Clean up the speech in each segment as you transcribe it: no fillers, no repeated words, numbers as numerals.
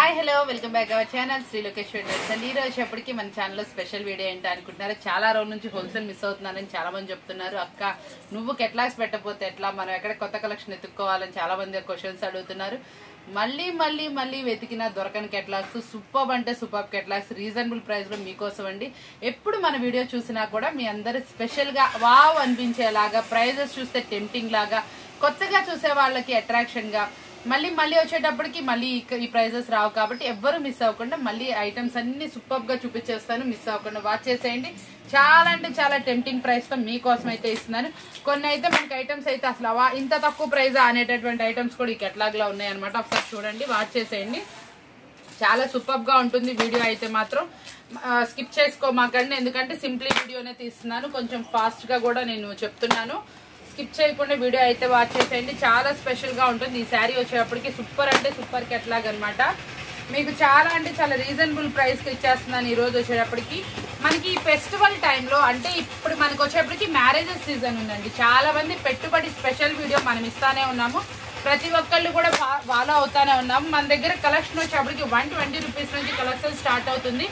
Hi hello welcome back our channel Sri Lokeshwari అండి. ఈ రోజు ఎప్పటికీ మన ఛానల్లో స్పెషల్ వీడియో ఏంటి అనుకుంటున్నారు. చాలా రోజుల నుంచి హోల్సేల్ మిస్ అవుతున్నారని చాలా మంది చెప్తున్నారు. అక్క నువ్వు కెట్లాక్స్ పెట్టకపోతే ఎట్లా, మనం ఎక్కడ కొత్త కలెక్షన్ ఎత్తుక్కోవాలని చాలా మంది క్వశ్చన్స్ అడుగుతున్నారు. మళ్ళీ మళ్ళీ మళ్ళీ వెతికిన దొరకని కెట్లాక్స్, సూపర్ అంటే సూపర్ కెట్లాక్స్ రీజనబుల్ ప్రైస్ లో మీకోసం అండి. ఎప్పుడు మన వీడియో చూసినా కూడా మీ అందరు స్పెషల్ గా వావ్ అనిపించేలాగా, ప్రైజెస్ చూస్తే టెంప్టింగ్ లాగా, కొత్తగా చూసే వాళ్ళకి అట్రాక్షన్ గా, మళ్ళీ మళ్ళీ వచ్చేటప్పటికి మళ్ళీ ఈ ప్రైజెస్ రావు. కాబట్టి ఎవ్వరు మిస్ అవ్వకుండా మళ్ళీ ఐటమ్స్ అన్ని సూపర్ గా చూపించేస్తాను. మిస్ అవ్వకుండా వాచ్ చేసేయండి. చాలా అంటే చాలా టెంప్టింగ్ ప్రైస్ తో మీకోసం అయితే ఇస్తున్నాను. కొన్ని అయితే మనకి ఐటమ్స్ అయితే అసలు ఇంత తక్కువ ప్రైజ్ అనేటటువంటి ఐటమ్స్ కూడా ఈ కెట్లాగ్ లో ఉన్నాయన్నమాట. ఒకసారి చూడండి, వాచ్ చేసేయండి. చాలా సూపర్ గా ఉంటుంది వీడియో అయితే మాత్రం స్కిప్ చేసుకోమాకండి. ఎందుకంటే సింప్లీ వీడియోనే తీస్తున్నాను, కొంచెం ఫాస్ట్ గా కూడా నేను చెప్తున్నాను. స్కిప్ చేయకుండా వీడియో అయితే వాచ్ చేసేయండి. చాలా స్పెషల్ గా ఉంటుంది. ఈ శారీ వచ్చేటప్పటికి సూపర్ అంటే సూపర్ కెట్లాగ్ అనమాట. మీకు చాలా అంటే చాలా రీజనబుల్ ప్రైస్ కి ఇచ్చేస్తున్నాను ఈ రోజు వచ్చేటప్పటికి. మనకి ఈ ఫెస్టివల్ టైంలో అంటే ఇప్పుడు మనకి వచ్చేటప్పటికి మ్యారేజెస్ సీజన్ ఉందండి. చాలా మంది పెట్టుబడి స్పెషల్ వీడియో మనం ఇస్తానే ఉన్నాము. ప్రతి ఒక్కళ్ళు కూడా ఫాలో అవుతానే ఉన్నాము. మన దగ్గర కలెక్షన్ వచ్చేటప్పటికి 120 రూపీస్ నుంచి కలెక్షన్ స్టార్ట్ అవుతుంది.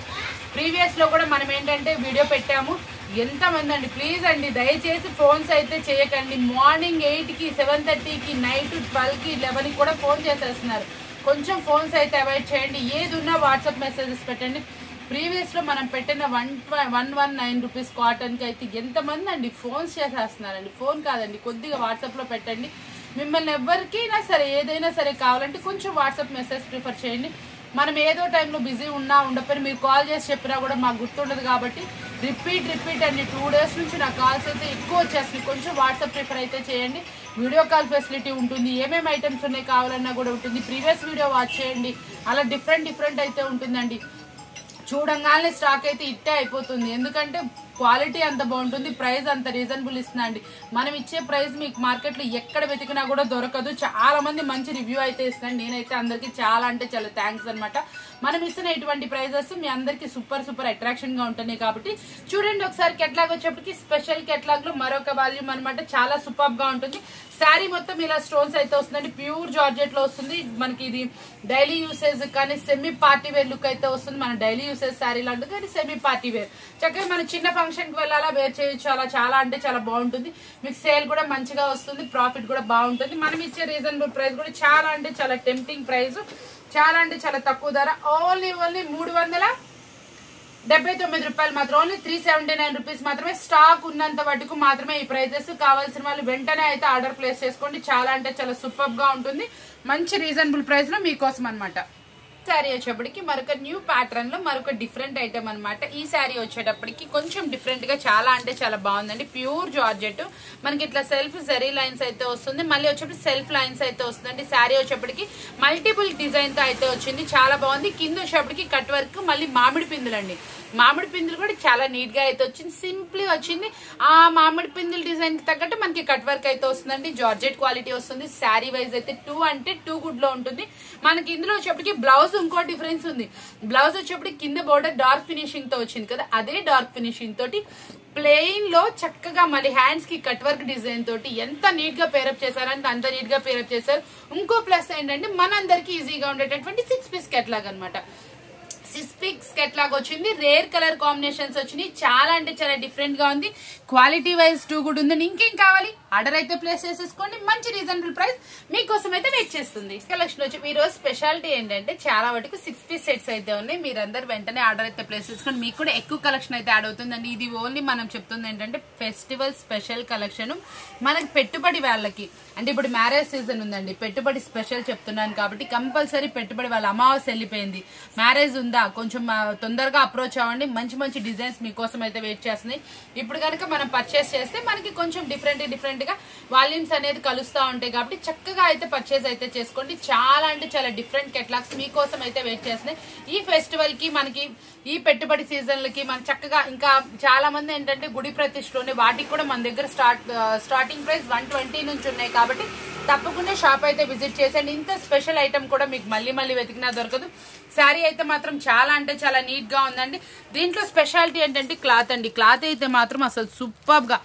ప్రీవియస్ లో కూడా మనం ఏంటంటే వీడియో పెట్టాము. ఎంతమంది అండి, ప్లీజ్ అండి దయచేసి ఫోన్స్ అయితే చేయకండి. మార్నింగ్ 8కి 7:30కి నైట్ 12కి 11కి కూడా ఫోన్ చేసేస్తున్నారు. కొంచెం ఫోన్స్ అయితే అవాయిడ్ చేయండి. ఏది ఉన్నా వాట్సాప్ మెసేజెస్ పెట్టండి. ప్రీవియస్ లో మనం పెట్టిన 119 రూపీస్ కాటన్ కి అయితే ఎంతమంది అండి ఫోన్స్ చేసేస్తున్నారండి. ఫోన్ కాదండి, కొద్దిగా వాట్సాప్ లో పెట్టండి. మిమ్మల్ని ఎవరికైనా సరే ఏదైనా సరే కావాలంటే కొంచెం వాట్సాప్ మెసేజ్ ప్రిఫర్ చేయండి. మనం ఏదో టైంలో బిజీ ఉన్నా ఉండకపోయినా మీరు కాల్ చేసి చెప్పినా కూడా మాకు గుర్తుండదు. కాబట్టి రిపీట్ అండి. 2 డేస్ నుంచి నా కాల్స్ అయితే ఎక్కువ వచ్చేస్తున్నాయి. కొంచెం వాట్సాప్ ప్రిఫర్ అయితే చేయండి. వీడియో కాల్ ఫెసిలిటీ ఉంటుంది. ఏమేమి ఐటమ్స్ ఉన్నాయి కావాలన్నా కూడా ఉంటుంది. ప్రీవియస్ వీడియో వాచ్ చేయండి. అలా డిఫరెంట్ అయితే ఉంటుందండి. చూడంగానే స్టాక్ అయితే ఇట్టే అయిపోతుంది. ఎందుకంటే క్వాలిటీ అంత బాగుంటుంది, ప్రైస్ అంత రీజనబుల్ ఇస్తున్నా అండి. మనం ఇచ్చే ప్రైస్ మీకు మార్కెట్ లో ఎక్కడ వెతికినా కూడా దొరకదు. చాలా మంది మంచి రివ్యూ అయితే ఇస్తున్నాను. నేనైతే అందరికి చాలా అంటే చాలా థ్యాంక్స్ అనమాట. మనం ఇస్తున్న ఇటువంటి ప్రైజెస్ మీ అందరికి సూపర్ అట్రాక్షన్ గా ఉంటున్నాయి. కాబట్టి చూడండి ఒకసారి కెట్లాగ్ వచ్చేప్పటికి స్పెషల్ కెట్లాగ్ లో మరొక వాల్యూమ్ అనమాట. చాలా సూపర్ గా ఉంటుంది. శారీ మొత్తం ఇలా స్టోన్స్ అయితే వస్తుందండి. ప్యూర్ జార్జెట్ లో వస్తుంది. మనకి ఇది డైలీ యూసేజ్ కానీ సెమీ పార్టీ వేర్ లుక్ అయితే వస్తుంది. మన డైలీ యూసేజ్ శారీ లాంటిది కానీ సెమీ పార్టీ వేర్. చక్కగా మన చిన్న ఫంక్షన్ కి వెళ్ళాలా, వేర్ చేయొచ్చు. అలా చాలా అంటే చాలా బాగుంటుంది. మీకు సేల్ కూడా మంచిగా వస్తుంది, ప్రాఫిట్ కూడా బాగుంటుంది. మనం ఇచ్చే రీజనబుల్ ప్రైస్ కూడా చాలా అంటే చాలా టెంప్టింగ్ ప్రైస్, చాలా అంటే చాలా తక్కువ ధర. ఓన్లీ 379 రూపాయలు మాత్రం. ఓన్లీ 379 రూపీస్ మాత్రమే. స్టాక్ ఉన్నంత వరకు మాత్రమే ఈ ప్రైజెస్. కావాల్సిన వాళ్ళు వెంటనే అయితే ఆర్డర్ ప్లేస్ చేసుకోండి. చాలా అంటే చాలా సూపర్ గా ఉంటుంది. మంచి రీజనబుల్ ప్రైస్ లో మీకోసం అనమాట. శారీ వచ్చేటప్పటికి మరొక న్యూ ప్యాటర్న్ లో మరొక డిఫరెంట్ ఐటమ్ అనమాట. ఈ శారీ వచ్చేటప్పటికి కొంచెం డిఫరెంట్ గా చాలా అంటే చాలా బాగుందండి. ప్యూర్ జార్జెట్ మనకి ఇట్లా సెల్ఫ్ జరీ లైన్స్ అయితే వస్తుంది. మళ్ళీ వచ్చేప్పటికి సెల్ఫ్ లైన్స్ అయితే వస్తుందండి. శారీ వచ్చేప్పటికి మల్టిపుల్ డిజైన్ తో అయితే వచ్చింది. చాలా బాగుంది. కింద వచ్చేప్పటికి కట్ వర్క్, మళ్ళీ మామిడి పిందులు అండి. మామిడి పిందులు కూడా చాలా నీట్ గా అయితే వచ్చింది. సింప్లీ వచ్చింది. ఆ మామిడి పిందుల డిజైన్ కి తగ్గట్టు మనకి కట్ వర్క్ అయితే వస్తుందండి. జార్జెట్ క్వాలిటీ వస్తుంది. శారీ వైజ్ అయితే 2 అంటే 2 గుడ్ లో ఉంటుంది. మనకి ఇందులో వచ్చేప్పటికి బ్లౌజ్ ఇంకో డిఫరెన్స్ ఉంది. బ్లౌజ్ వచ్చేప్పటికి కింద బోర్డర్ డార్క్ ఫినిషింగ్ తో వచ్చింది కదా, అదే డార్క్ ఫినిషింగ్ తోటి ప్లెయిన్ లో చక్కగా మళ్ళీ హ్యాండ్స్ కి కట్ వర్క్ డిజైన్ తోటి ఎంత నీట్ గా పేరప్ చేశారంటే అంత నీట్ గా పేరప్ చేశారు. ఇంకో ప్లస్ ఏంటంటే మనందరికి ఈజీగా ఉండేటటువంటి 6 పీస్ కెట్లాగ్ అనమాట. 6 పీస్ కెట్లాగ్ వచ్చింది. రేర్ కలర్ కాంబినేషన్స్ వచ్చినాయి. చాలా అంటే చాలా డిఫరెంట్ గా ఉంది. క్వాలిటీ వైజ్ 2 గుడ్ ఉంది. ఇంకేం కావాలి, ఆర్డర్ అయితే ప్లేస్ చేసేసుకోండి. మంచి రీజనబుల్ ప్రైస్ మీకోసం అయితే వెయిట్ చేస్తుంది. కలెక్షన్ వచ్చి ఈ రోజు స్పెషాలిటీ ఏంటంటే చాలా వరకు 6 పీస్ సెట్స్ అయితే ఉన్నాయి. మీరందరూ వెంటనే ఆర్డర్ అయితే ప్లేస్ చేసుకోండి. మీకు కూడా ఎక్కువ కలెక్షన్ అయితే యాడ్ అవుతుందండి. ఇది ఓన్లీ మనం చెప్తుంది ఏంటంటే ఫెస్టివల్ స్పెషల్ కలెక్షన్. మనకి పెట్టుబడి వాళ్ళకి అంటే ఇప్పుడు మ్యారేజ్ సీజన్ ఉందండి, పెట్టుబడి స్పెషల్ చెప్తున్నాను కాబట్టి కంపల్సరీ పెట్టుబడి వాళ్ళ అమావాస్య వెళ్ళిపోయింది, మ్యారేజ్ ఉందా, కొంచెం తొందరగా అప్రోచ్ అవ్వండి. మంచి డిజైన్స్ మీకోసం అయితే వెయిట్ చేస్తున్నాయి. ఇప్పుడు కనుక మనం పర్చేస్ చేస్తే మనకి కొంచెం డిఫరెంట్ గా వాల్యూమ్స్ అనేది కలుస్తూ ఉంటాయి. కాబట్టి చక్కగా అయితే పర్చేస్ అయితే చేసుకోండి. చాలా అంటే చాలా డిఫరెంట్ కెట్లాగ్స్ మీకోసం అయితే వెయిట్ చేస్తున్నాయి. ఈ ఫెస్టివల్ కి మనకి ఈ పెట్టుబడి సీజన్లకి మన చక్కగా ఇంకా చాలా మంది ఏంటంటే గుడి ప్రతిష్టలోనే వాటికి కూడా మన దగ్గర స్టార్టింగ్ ప్రైస్ 120 నుంచి ఉన్నాయి. కాబట్టి తప్పకుండా షాప్ అయితే విజిట్ చేసేయండి. ఇంత స్పెషల్ ఐటమ్ కూడా మీకు మళ్ళీ వెతికినా దొరకదు. శారీ అయితే మాత్రం చాలా అంటే చాలా నీట్ గా ఉందండి. దీంట్లో స్పెషాలిటీ ఏంటంటే క్లాత్ అండి. క్లాత్ అయితే మాత్రం అసలు సూపర్ గా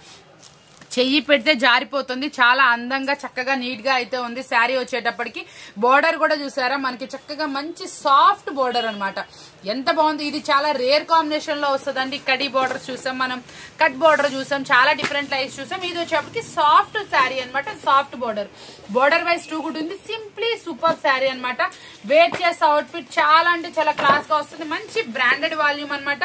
చెయ్యి పెడితే జారిపోతుంది. చాలా అందంగా చక్కగా నీట్ గా అయితే ఉంది. శారీ వచ్చేటప్పటికి బోర్డర్ కూడా చూసారా మనకి చక్కగా మంచి సాఫ్ట్ బోర్డర్ అన్నమాట. ఎంత బాగుంది. ఇది చాలా రేర్ కాంబినేషన్ లో వస్తుందండి. కడీ బోర్డర్ చూసాం, మనం కట్ బోర్డర్ చూసాం, చాలా డిఫరెంట్ లైన్స్ చూసాం. ఇది వచ్చేటప్పటికి సాఫ్ట్ శారీ అనమాట. Soft border wise too good ఉంది. సింప్లీ సూపర్ శారీ అనమాట. వేర్ చేసే అవుట్ఫిట్ చాలా అంటే చాలా క్లాస్ గా వస్తుంది. మంచి బ్రాండెడ్ వాల్యూమ్ అనమాట.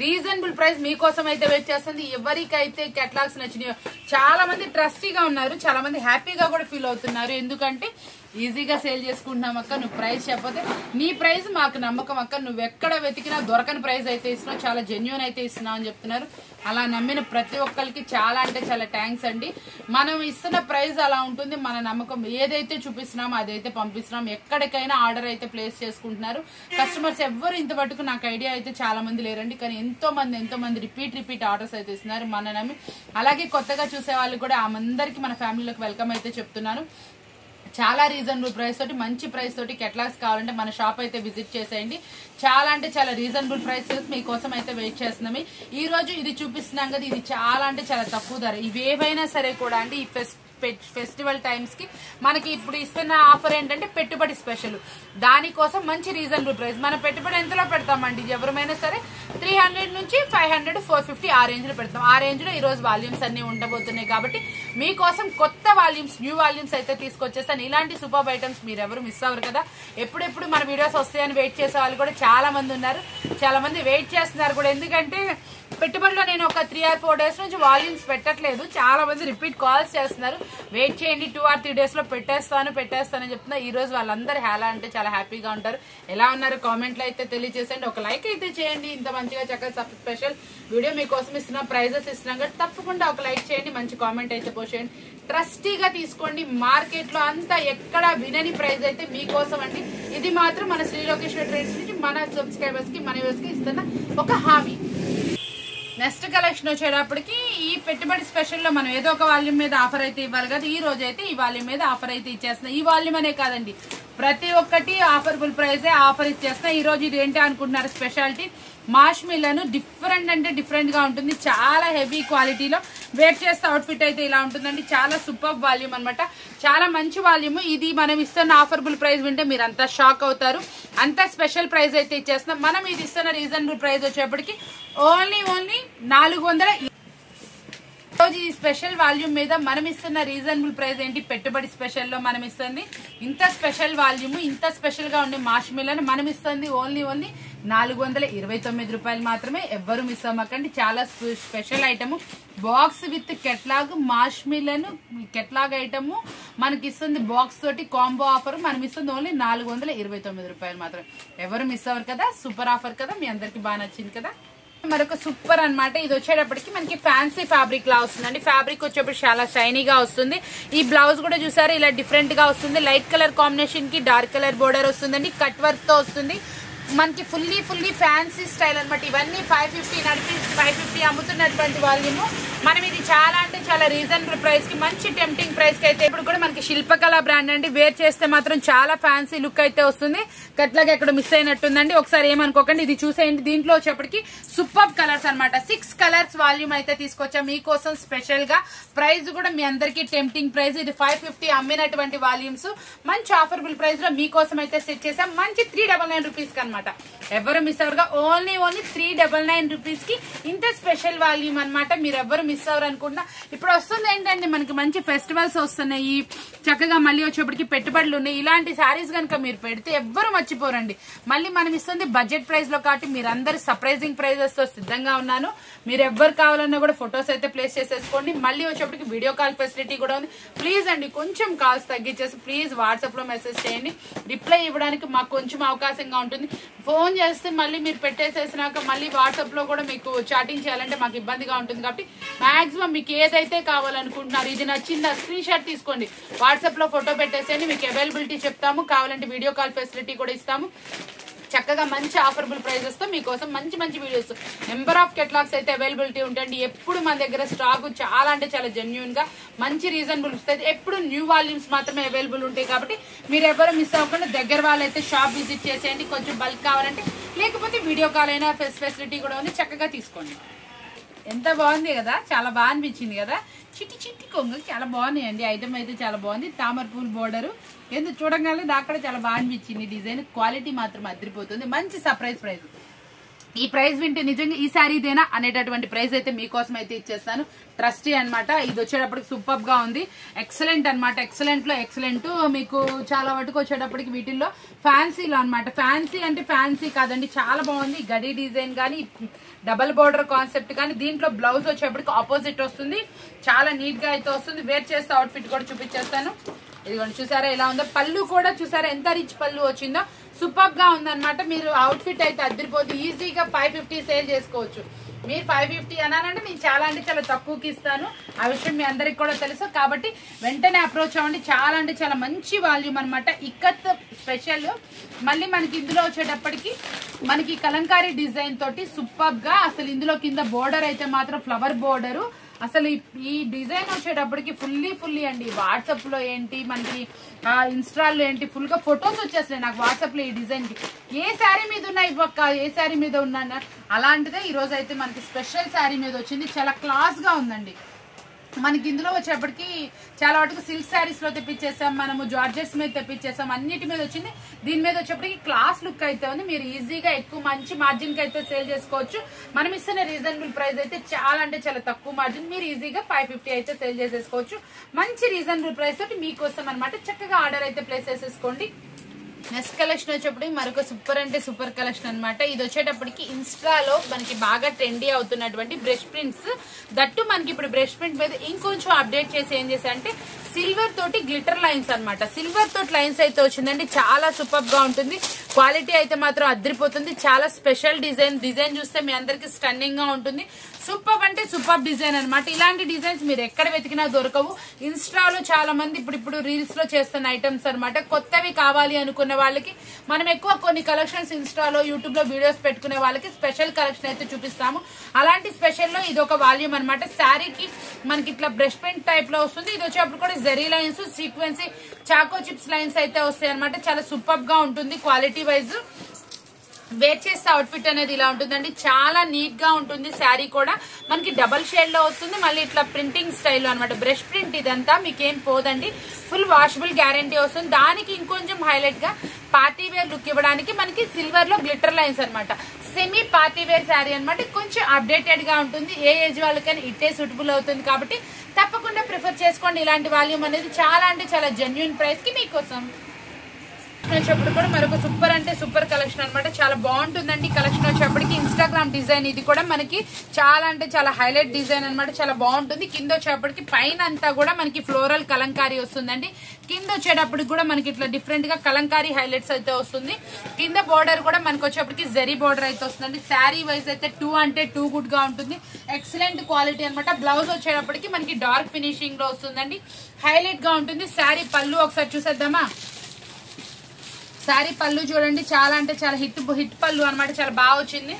రీజనబుల్ ప్రైస్ మీకోసం అయితే వెయిట్ చేస్తుంది. ఎవరికైతే కేటలాగ్స్ నచ్చినాయో చాలా మంది ట్రస్టీగా ఉన్నారు, చాలా మంది హ్యాపీగా కూడా ఫీల్ అవుతున్నారు. ఎందుకంటే ఈజీగా సేల్ చేసుకుంటున్నాం అక్క, నువ్వు ప్రైస్ చెప్పతే నీ ప్రైస్ మాకు నమ్మకం అక్క, నువ్వు ఎక్కడ వెతికినా దొరకని ప్రైస్ అయితే ఇస్తున్నావు, చాలా జెన్యూన్ అయితే ఇస్తున్నావు అని చెప్తున్నారు. అలా నమ్మిన ప్రతి ఒక్కరికి చాలా అంటే చాలా థ్యాంక్స్ అండి. మనం ఇస్తున్న ప్రైస్ అలా ఉంటుంది. మన నమ్మకం ఏదైతే చూపిస్తున్నామో అదైతే పంపిస్తున్నాం. ఎక్కడికైనా ఆర్డర్ అయితే ప్లేస్ చేసుకుంటున్నారు. కస్టమర్స్ ఎవ్వరు ఇంత మటుకు నాకు ఐడియా అయితే చాలా మంది లేరండి, కానీ ఎంతో మంది రిపీట్ ఆర్డర్స్ అయితే ఇస్తున్నారు మన నమ్మి. అలాగే కొత్తగా చూసే వాళ్ళు కూడా అందరికి మన ఫ్యామిలీలోకి వెల్కమ్ అయితే చెప్తున్నాను. చాలా రీజనబుల్ ప్రైస్ తోటి, మంచి ప్రైస్ తోటి కేటలాగ్స్ కావాలంటే మన షాప్ అయితే విజిట్ చేసేయండి. చాలా అంటే చాలా రీజనబుల్ ప్రైస్ మీకోసం అయితే వెయిట్ చేస్తున్నాము. ఈ రోజు ఇది చూపిస్తున్నాం కదా, ఇది చాలా అంటే చాలా తక్కువ ధర. ఇవేవైనా సరే కూడా అండి ఈ ఫెస్టివల్ టైమ్స్ కి మనకి ఇప్పుడు ఇస్తున్న ఆఫర్ ఏంటంటే పెట్టుబడి స్పెషల్. దానికోసం మంచి రీజనబుల్ ప్రైస్. మన పెట్టుబడి ఎంతలో పెడతామండి ఎవరైనా సరే 300 నుంచి 500, 450 ఆ రేంజ్ లో పెడతాం. ఆ రేంజ్ లో ఈ రోజు వాల్యూమ్స్ అన్ని ఉండబోతున్నాయి కాబట్టి మీకోసం కొత్త వాల్యూమ్స్, న్యూ వాల్యూమ్స్ అయితే తీసుకొచ్చేస్తాను. ఇలాంటి సూపర్ ఐటమ్స్ మీరు ఎవరు మిస్ అవ్వరు కదా. ఎప్పుడెప్పుడు మన వీడియోస్ వస్తాయని వెయిట్ చేసే వాళ్ళు కూడా చాలా మంది ఉన్నారు, చాలా మంది వెయిట్ చేస్తున్నారు కూడా. ఎందుకంటే పెట్టుబడిలో నేను ఒక 3 or 4 days నుంచి వాల్యూమ్స్ పెట్టట్లేదు. చాలా మంది రిపీట్ కాల్స్ చేస్తున్నారు, వెయిట్ చేయండి 2 or 3 days లో పెట్టేస్తానని చెప్తున్నా. ఈ రోజు వాళ్ళందరూ చాలా అంటే చాలా హ్యాపీగా ఉంటారు. ఎలా ఉన్నారు కామెంట్లో అయితే తెలియజేసండి. ఒక లైక్ అయితే చేయండి. ఇంత మంచిగా చక్కగా స్పెషల్ వీడియో మీకోసం ఇస్తున్నాం, ప్రైజెస్ ఇస్తున్నాం కాబట్టి తప్పకుండా ఒక లైక్ చేయండి, మంచి కామెంట్ అయితే పోసేయండి. ట్రస్టీగా తీసుకోండి. మార్కెట్ లో అంతా ఎక్కడ వినని ప్రైస్ అయితే మీకోసం అండి. ఇది మాత్రం మన శ్రీ లోకేశ్వరి ట్రేడ్స్ నుంచి మన సబ్స్క్రైబర్స్ కి, మన వ్యూవర్స్ కి ఇస్తున్న ఒక హామీ. నెక్స్ట్ కలెక్షన్ వచ్చేటప్పటికి ఈ పెట్టుబడి స్పెషల్ లో మనం ఏదో ఒక వాల్యూమ్ మీద ఆఫర్ అయితే ఇవ్వాలి కదా. ఈ రోజు అయితే ఈ వాల్యూమ్ మీద ఆఫర్ అయితే ఇచ్చేస్తున్నాం. ఈ వాల్యూమ్ అనే కాదండి, ప్రతి ఒక్కటి ఆఫర్బుల్ ప్రైస్ ఆఫర్ ఇచ్చేస్తున్నా. ఈ రోజు ఇది ఏంటి అనుకుంటున్నారు, స్పెషాలిటీ మాష్ మిల్లను డిఫరెంట్ అంటే డిఫరెంట్ గా ఉంటుంది. చాలా హెవీ క్వాలిటీలో వేర్ చేస్తే అవుట్ఫిట్ అయితే ఇలా ఉంటుందండి. చాలా సూపర్ వాల్యూమ్ అనమాట, చాలా మంచి వాల్యూమ్. ఇది మనం ఇస్తున్న ఆఫర్బుల్ ప్రైస్ వింటే మీరు అంతా షాక్ అవుతారు. అంత స్పెషల్ ప్రైస్ అయితే ఇచ్చేస్తున్నాం. మనం ఇది ఇస్తున్న రీజనబుల్ ప్రైస్ వచ్చేప్పటికి ఓన్లీ 400. రోజు ఈ స్పెషల్ వాల్యూమ్ మీద మనం ఇస్తున్న రీజనబుల్ ప్రైస్ ఏంటి, పెట్టుబడి స్పెషల్ లో మనం ఇస్తుంది ఇంత స్పెషల్ వాల్యూమ్, ఇంత స్పెషల్ గా ఉండే మాష్ మిల్లను మనం ఇస్తుంది ఓన్లీ 429 రూపాయలు మాత్రమే. ఎవ్వరు మిస్ అవ్వకండి. చాలా special item, box with catalogue మాష్ మిల్లను కెట్లాగ్ ఐటమ్ మనకి ఇస్తుంది. బాక్స్ తోటి కాంబో ఆఫర్ మనం ఇస్తుంది ఓన్లీ 429 రూపాయలు మాత్రమే. ఎవరు మిస్ అవ్వరు కదా. సూపర్ ఆఫర్ కదా, మీ అందరికి బాగా నచ్చింది కదా. మరొక సూపర్ అన్నమాట. ఇది వచ్చేటప్పటికి మనకి ఫ్యాన్సీ ఫ్యాబ్రిక్ లా వస్తుందండి. ఫ్యాబ్రిక్ వచ్చేప్పుడు చాలా షైనీగా వస్తుంది. ఈ బ్లౌజ్ కూడా చూసారు ఇలా డిఫరెంట్ గా వస్తుంది. లైట్ కలర్ కాంబినేషన్ కి డార్క్ కలర్ బోర్డర్ వస్తుందండి. కట్ వర్క్ తో వస్తుంది. మనకి ఫుల్లీ ఫ్యాన్సీ స్టైల్ అనమాట. ఇవన్నీ 550 అమ్ముతున్నటువంటి వాల్యూమ్. మనం ఇది చాలా అంటే చాలా రీజనబుల్ ప్రైస్ కి, మంచి టెంప్టింగ్ ప్రైస్ కి అయితే ఇప్పుడు కూడా మనకి శిల్పకళ బ్రాండ్ అండి. వేర్ చేస్తే మాత్రం చాలా ఫ్యాన్సీ లుక్ అయితే వస్తుంది. కట్లాగా ఎక్కడ మిస్ అయినట్టుందండి, ఒకసారి ఏమనుకోకండి. ఇది చూసేయండి. దీంట్లో వచ్చేప్పటికి సూపర్ కలర్స్ అనమాట. 6 కలర్స్ వాల్యూమ్ అయితే తీసుకొచ్చాం మీకోసం స్పెషల్ గా. ప్రైస్ కూడా మీ అందరికి టెంప్టింగ్ ప్రైస్. ఇది 550 అమ్మినటువంటి వాల్యూమ్స్ మంచి ఆఫర్బుల్ ప్రైస్ లో మీకోసం అయితే సెట్ చేసాం. మంచి 399 రూపీస్ కి అనమాట. ఎవరు మిస్ అవ్వరుగా. ఓన్లీ 399 రూపీస్ కి ఇంత స్పెషల్ వాల్యూమ్ అనమాట. మీరు ఎవరు మిస్ అవ్వరు అనుకుంటున్నా. ఇప్పుడు వస్తుంది ఏంటంటే మనకి మంచి ఫెస్టివల్స్ వస్తున్నాయి, చక్కగా మళ్ళీ వచ్చేప్పటికి పెట్టుబడులు ఉన్నాయి. ఇలాంటి శారీస్ కనుక మీరు పెడితే ఎవ్వరు మర్చిపోరండి. మళ్ళీ మనం ఇస్తుంది బడ్జెట్ ప్రైస్ లో కాబట్టి మీరందరూ సర్ప్రైజింగ్ ప్రైజెస్ తో సిద్ధంగా ఉన్నాను. మీరు ఎవ్వరు కావాలన్నా కూడా ఫొటోస్ అయితే ప్లేస్ చేసేసుకోండి. మళ్ళీ వచ్చేప్పటికి వీడియో కాల్ ఫెసిలిటీ కూడా ఉంది. ప్లీజ్ అండి కొంచెం కాల్స్ తగ్గించేసి ప్లీజ్ వాట్సాప్ లో మెసేజ్ చేయండి. రిప్లై ఇవ్వడానికి మాకు కొంచెం అవకాశంగా ఉంటుంది. ఫోన్ చేస్తే మళ్ళీ మీరు పెట్టేసేసినాక మళ్ళీ వాట్సాప్ లో కూడా మీకు చాటింగ్ చేయాలంటే మాకు ఇబ్బందిగా ఉంటుంది కాబట్టి మాక్సిమం మీకు ఏదైతే కావాలనుకుంటున్నారు, ఇది నచ్చిందా స్క్రీన్ షాట్ తీసుకోండి, వాట్సాప్ లో ఫోటో పెట్టేసేయండి. మీకు అవైలబిలిటీ చెప్తాము, కావాలంటే వీడియో కాల్ ఫెసిలిటీ కూడా ఇస్తాము. చక్కగా మంచి ఆఫర్బుల్ ప్రైజెస్ తో మీకోసం మంచి వీడియోస్, నెంబర్ ఆఫ్ కెటలాగ్స్ అయితే అవైలబిలిటీ ఉంటుంది. ఎప్పుడు మన దగ్గర స్టాక్ చాలా అంటే చాలా జెన్యూన్ గా మంచి రీజనబుల్ వస్తుంది. ఎప్పుడు న్యూ వాల్యూమ్స్ మాత్రమే అవైలబుల్ ఉంటాయి కాబట్టి మీరు ఎవరు మిస్ అవ్వకుండా దగ్గర వాళ్ళైతే షాప్ విజిట్ చేసేయండి. కొంచెం బల్క్ కావాలంటే, లేకపోతే వీడియో కాల్ అయినా ఫెసిలిటీ కూడా ఉంది, చక్కగా తీసుకోండి. ఎంత బాగుంది కదా, చాలా బాగా అనిపించింది కదా. చిట్టి చిట్టి కొంగు చాలా బాగున్నాయండి. ఐటమ్ అయితే చాలా బాగుంది. తామర పూలు బోర్డరు ఎందుకు చూడగానే నాకు కూడా చాలా బాగా అనిపించింది. డిజైన్ క్వాలిటీ మాత్రం అదిరిపోతుంది. మంచి సర్ప్రైజ్ ప్రైస్. ఈ ప్రైస్ వింటే నిజంగా ఈ శారీ ఇదేనా అనేటటువంటి ప్రైస్ అయితే మీకోసం అయితే ఇచ్చేస్తాను. ట్రస్టీ అనమాట. ఇది వచ్చేటప్పటికి సూపర్ గా ఉంది. ఎక్సలెంట్ అనమాట. ఎక్సలెంట్ లో ఎక్సలెంట్. మీకు చాలా వరకు వచ్చేటప్పటికి వీటిల్లో ఫ్యాన్సీలో అనమాట. ఫ్యాన్సీ అంటే ఫ్యాన్సీ కాదండి, చాలా బాగుంది. గడి డిజైన్ కానీ, డబల్ బోర్డర్ కాన్సెప్ట్ కానీ, దీంట్లో బ్లౌజ్ వచ్చేటప్పటికి ఆపోజిట్ వస్తుంది. చాలా నీట్ గా అయితే వస్తుంది. వేర్ చేస్తే అవుట్ఫిట్ కూడా చూపించేస్తాను. ఇదిగోండి చూసారా ఎలా ఉందో. పళ్ళు కూడా చూసారా ఎంత రిచ్ పళ్ళు వచ్చిందో. సూపర్ గా ఉందన్నమాట. మీరు అవుట్ఫిట్ అయితే అద్దరిపోతుంది. ఈజీగా 550 సేల్ చేసుకోవచ్చు. మీరు 550 అన్నానంటే నేను చాలా అంటే చాలా తక్కువకి ఇస్తాను. ఆ విషయం మీ అందరికి కూడా తెలుసు కాబట్టి వెంటనే అప్రోచ్ అవ్వండి. చాలా అంటే చాలా మంచి వాల్యూమ్ అనమాట. ఇక్కత్ స్పెషల్. మళ్ళీ మనకి ఇందులో వచ్చేటప్పటికి మనకి కలంకారీ డిజైన్ తోటి సూపర్ గా అసలు ఇందులో కింద బోర్డర్ అయితే మాత్రం ఫ్లవర్ బోర్డరు. అసలు ఈ డిజైన్ వచ్చేటప్పటికి ఫుల్లీ అండి. వాట్సాప్ లో ఏంటి, మనకి ఇన్స్టాల్లో ఏంటి, ఫుల్ గా ఫొటోస్ వచ్చేస్తాయి నాకు వాట్సాప్ లో ఈ డిజైన్ కి. ఏ శారీ మీద ఉన్నా ఇవ్వక్క, ఏ శారీ మీద ఉన్నా అలాంటిదే ఈ రోజు అయితే మనకి స్పెషల్ శారీ మీద వచ్చింది. చాలా క్లాస్ గా ఉందండి. మనకి ఇందులో వచ్చేటప్పటికి చాలా వాటికి సిల్క్ శారీస్ లో తెప్పించేసాం, మనము జార్జెట్స్ మీద తెప్పించేసాం, అన్నిటి మీద వచ్చింది. దీని మీద వచ్చేప్పటికి క్లాస్ లుక్ అయితే ఉంది. మీరు ఈజీగా ఎక్కువ మంచి మార్జిన్ కి అయితే సేల్ చేసుకోవచ్చు. మనం ఇస్తున్న రీజనబుల్ ప్రైస్ అయితే చాలా అంటే చాలా తక్కువ మార్జిన్. మీరు ఈజీగా 550 అయితే సేల్ చేసేసుకోవచ్చు. మంచి రీజనబుల్ ప్రైస్ తోటి మీకోసం అనమాట. చక్కగా ఆర్డర్ అయితే ప్లేస్ చేసేసుకోండి. నెక్స్ట్ కలెక్షన్ వచ్చేప్పటికి మరొక సూపర్ అంటే సూపర్ కలెక్షన్ అనమాట. ఇది వచ్చేటప్పటికి ఇన్స్టాలో మనకి బాగా ట్రెండీ అవుతున్నటువంటి బ్రష్ ప్రింట్స్. దట్టు మనకి ఇప్పుడు బ్రష్ ప్రింట్ మీద ఇంకొంచెం అప్డేట్ చేసి ఏం చేసా అంటే సిల్వర్ తోటి గ్లిటర్ లైన్స్ అనమాట. సిల్వర్ తోటి లైన్స్ అయితే వచ్చిందండి. చాలా సూపర్ గా ఉంటుంది. క్వాలిటీ అయితే మాత్రం అద్దరిపోతుంది. చాలా స్పెషల్ డిజైన్. డిజైన్ చూస్తే మీ అందరికి స్టన్నింగ్ గా ఉంటుంది. సూపర్ అంటే సూపర్ డిజైన్ అనమాట. ఇలాంటి డిజైన్స్ మీరు ఎక్కడ వెతికినా దొరకవు. ఇన్స్టాలో చాలా మంది ఇప్పుడు రీల్స్ లో చేస్తున్న ఐటమ్స్ అనమాట. కొత్తవి కావాలి అనుకున్న వాళ్ళకి మనం ఎక్కువ కొన్ని కలెక్షన్స్ ఇన్స్టాలో యూట్యూబ్ లో వీడియోస్ పెట్టుకునే వాళ్ళకి స్పెషల్ కలెక్షన్ అయితే చూపిస్తాము. అలాంటి స్పెషల్ లో ఇది ఒక వాల్యూమ్ అనమాట. శారీకి మనకి ఇట్లా బ్రష్ ప్రింట్ టైప్ లో వస్తుంది. ఇది వచ్చేప్పుడు కూడా జెరీ లైన్స్, సీక్వెన్సీ, చాకో చిప్స్ లైన్స్ అయితే వస్తాయి అనమాట. చాలా సూపర్ గా ఉంటుంది క్వాలిటీ వైజ్. వేర్ చేస్తే అవుట్ఫిట్ అనేది ఇలా ఉంటుందండి. చాలా నీట్ గా ఉంటుంది. శారీ కూడా మనకి డబల్ షేడ్ లో వస్తుంది. మళ్ళీ ఇట్లా ప్రింటింగ్ స్టైల్లో అనమాట. బ్రష్ ప్రింట్ ఇదంతా మీకేం పోదండి. ఫుల్ వాషబుల్ గ్యారంటీ వస్తుంది. దానికి ఇంకొంచెం హైలైట్ గా పార్టీ వేర్ లుక్ ఇవ్వడానికి మనకి సిల్వర్ లో గ్లిటర్ లైన్స్ అనమాట. సెమీ పార్టీ వేర్ శారీ అనమాట. కొంచెం అప్డేటెడ్ గా ఉంటుంది. ఏ ఏజ్ వాళ్ళకైనా ఇట్టే సూటబుల్ అవుతుంది కాబట్టి తప్పకుండా ప్రిఫర్ చేసుకోండి. ఇలాంటి వాల్యూమ్ అనేది చాలా అంటే చాలా జెన్యున్ ప్రైస్ కి మీకోసం వచ్చేప్పుడు కూడా మరొక సూపర్ అంటే సూపర్ కలెక్షన్ అనమాట. చాలా బాగుంటుందండి కలెక్షన్ వచ్చేప్పటికి. ఇన్స్టాగ్రామ్ డిజైన్ ఇది కూడా మనకి చాలా అంటే చాలా హైలైట్ డిజైన్ అనమాట. చాలా బాగుంటుంది. కింద వచ్చేప్పటికి పైన అంతా కూడా మనకి ఫ్లోరల్ కలంకారీ వస్తుందండి. కింద వచ్చేటప్పటికి కూడా మనకి ఇట్లా డిఫరెంట్ గా కలంకారీ హైలైట్స్ అయితే వస్తుంది. కింద బోర్డర్ కూడా మనకి వచ్చేప్పటికి జరీ బోర్డర్ అయితే వస్తుందండి. శారీ వైజ్ అయితే 2 అంటే 2 గుడ్ గా ఉంటుంది. ఎక్సలెంట్ క్వాలిటీ అనమాట. బ్లౌజ్ వచ్చేటప్పటికి మనకి డార్క్ ఫినిషింగ్ లో వస్తుందండి. హైలైట్ గా ఉంటుంది. శారీ పళ్ళు ఒకసారి చూసేద్దామా. శారీ పళ్ళు చూడండి. చాలా అంటే చాలా హిట్ పళ్ళు అనమాట. చాలా బాగా వచ్చింది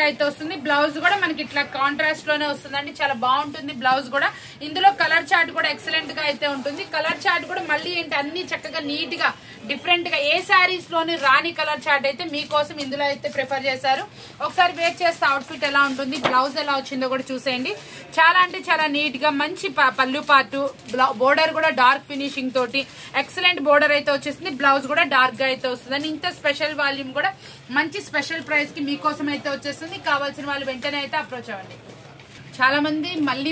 అయితే వస్తుంది. బ్లౌజ్ కూడా మనకి ఇట్లా కాంట్రాస్ట్ లోనే వస్తుందండి. చాలా బాగుంటుంది బ్లౌజ్ కూడా. ఇందులో కలర్ చార్ట్ కూడా ఎక్సలెంట్ గా అయితే ఉంటుంది. కలర్ చార్ట్ కూడా మళ్ళీ ఏంటి అన్ని చక్కగా నీట్ గా డిఫరెంట్ గా ఏ శారీస్ లోని రాని కలర్ చార్ట్ అయితే మీకోసం ఇందులో అయితే ప్రిఫర్ చేశారు. ఒకసారి వేర్ చేస్తే అవుట్ఫిట్ ఎలా ఉంటుంది, బ్లౌజ్ ఎలా వచ్చిందో కూడా చూసేయండి. చాలా అంటే చాలా నీట్ గా మంచి పళ్ళు పాటు, బోర్డర్ కూడా డార్క్ ఫినిషింగ్ తోటి ఎక్సలెంట్ బోర్డర్ అయితే వచ్చేసింది. బ్లౌజ్ కూడా డార్క్ గా అయితే వస్తుంది. ఇంత స్పెషల్ వాల్యూమ్ కూడా మంచి స్పెషల్ ప్రైస్ కి మీకోసం అయితే వచ్చేస్తుంది. కావాల్సిన వాళ్ళు వెంటనే అయితే అప్రోచ్ అవ్వండి. చాలా మంది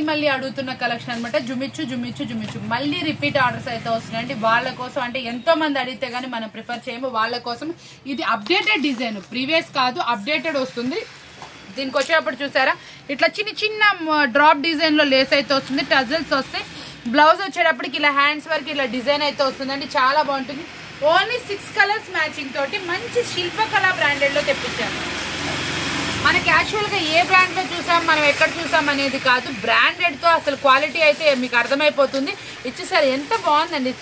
మళ్ళీ అడుగుతున్న కలెక్షన్ అనమాట. జుమిచ్చు మళ్ళీ రిపీట్ ఆర్డర్స్ అయితే వస్తున్నాయండి. వాళ్ళ కోసం అంటే ఎంతో మంది అడిగితే గానీ మనం ప్రిఫర్ చేయము. వాళ్ళ కోసం ఇది అప్డేటెడ్ డిజైన్, ప్రీవియస్ కాదు, అప్డేటెడ్ వస్తుంది. దీనికి వచ్చేటప్పుడు చూసారా ఇట్లా చిన్న డ్రాప్ డిజైన్ లో లేస్ అయితే వస్తుంది. టజల్స్ వస్తాయి. బ్లౌజ్ వచ్చేటప్పటికి ఇలా హ్యాండ్స్ వరకు ఇలా డిజైన్ అయితే వస్తుందండి. చాలా బాగుంటుంది. ఓన్లీ 6 కలర్స్ మ్యాచింగ్ తోటి మంచి శిల్పకళ బ్రాండెడ్ లో తెప్పించాము. మన క్యాజువల్ గా ఏ బ్రాండ్ లో చూసాం, మనం ఎక్కడ చూసాం అనేది కాదు. బ్రాండెడ్ తో అసలు క్వాలిటీ అయితే మీకు అర్థమైపోతుంది. ఇచ్చేసారు ఎంత బాగుందండి.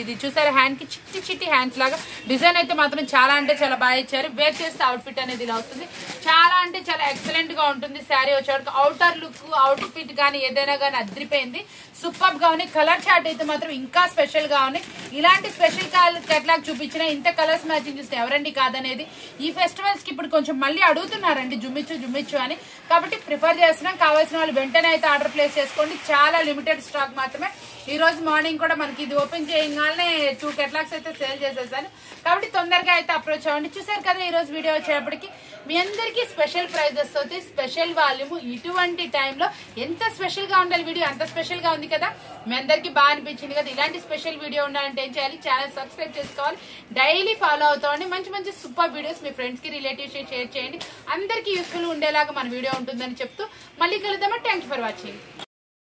ఇది చూసారా హ్యాండ్ కి చిట్టి హ్యాండ్స్ లాగా డిజైన్ అయితే మాత్రం చాలా అంటే చాలా బాగా ఇచ్చారు. వేర్ చేస్తే అవుట్ఫిట్ అనేది ఇలా వస్తుంది. చాలా అంటే చాలా ఎక్సలెంట్ గా ఉంటుంది శారీ వచ్చేవాడికి. అవుటర్ లుక్, అవుట్ ఫిట్ కానీ ఏదైనా కానీ అద్రిపోయింది. సూపర్ గా ఉన్నాయి. కలర్ చార్ట్ అయితే మాత్రం ఇంకా స్పెషల్ గా ఉన్నాయి. ఇలాంటి స్పెషల్ కేటలాగ్ చూపించిన ఇంత కలర్స్ మ్యాచింగ్ చూస్తే ఎవరండి కాదనేది. ఈ ఫెస్టివల్స్ కి ఇప్పుడు కొంచెం మళ్ళీ అడుగుతున్నారండి జుమ్మిచ్చు అని. కాబట్టి ప్రిఫర్ చేస్తున్నాం. కావాల్సిన వాళ్ళు వెంటనే అయితే ఆర్డర్ ప్లేస్ చేసుకోండి. చాలా లిమిటెడ్ స్టాక్ మాత్రమే. ఈ రోజు మార్నింగ్ కూడా మనకి ఇది ఓపెన్ చేయగానే 2 కేటలాగ్స్ అయితే సేల్ చేసేసాను. కాబట్టి తొందరగా అయితే అప్రోచ్ అవ్వండి. చూసారు కదా ఈ రోజు వీడియో వచ్చేటప్పటికి మీ అందరికీ స్పెషల్ ప్రైజెస్ అవుతాయి, స్పెషల్ వాల్యూమ్. ఇటువంటి టైంలో ఎంత స్పెషల్ గా ఉండాలి వీడియో, అంత స్పెషల్ గా ఉంది కదా. మీ అందరికీ బాగా అనిపించింది కదా. ఇలాంటి స్పెషల్ వీడియో ఉండాలంటే ఏం చేయాలి, ఛానల్ సబ్స్క్రైబ్ చేసుకోవాలి, డైలీ ఫాలో అవుతామండి. మంచి మంచి సూపర్ వీడియోస్ మీ ఫ్రెండ్స్ కి, రిలేటివ్స్ షేర్ చేయండి. అందరికీ యూస్ఫుల్ ఉండేలాగా మన వీడియో ఉంటుందని చెప్తూ మళ్ళీ కలుద్దామా. Thank you for watching.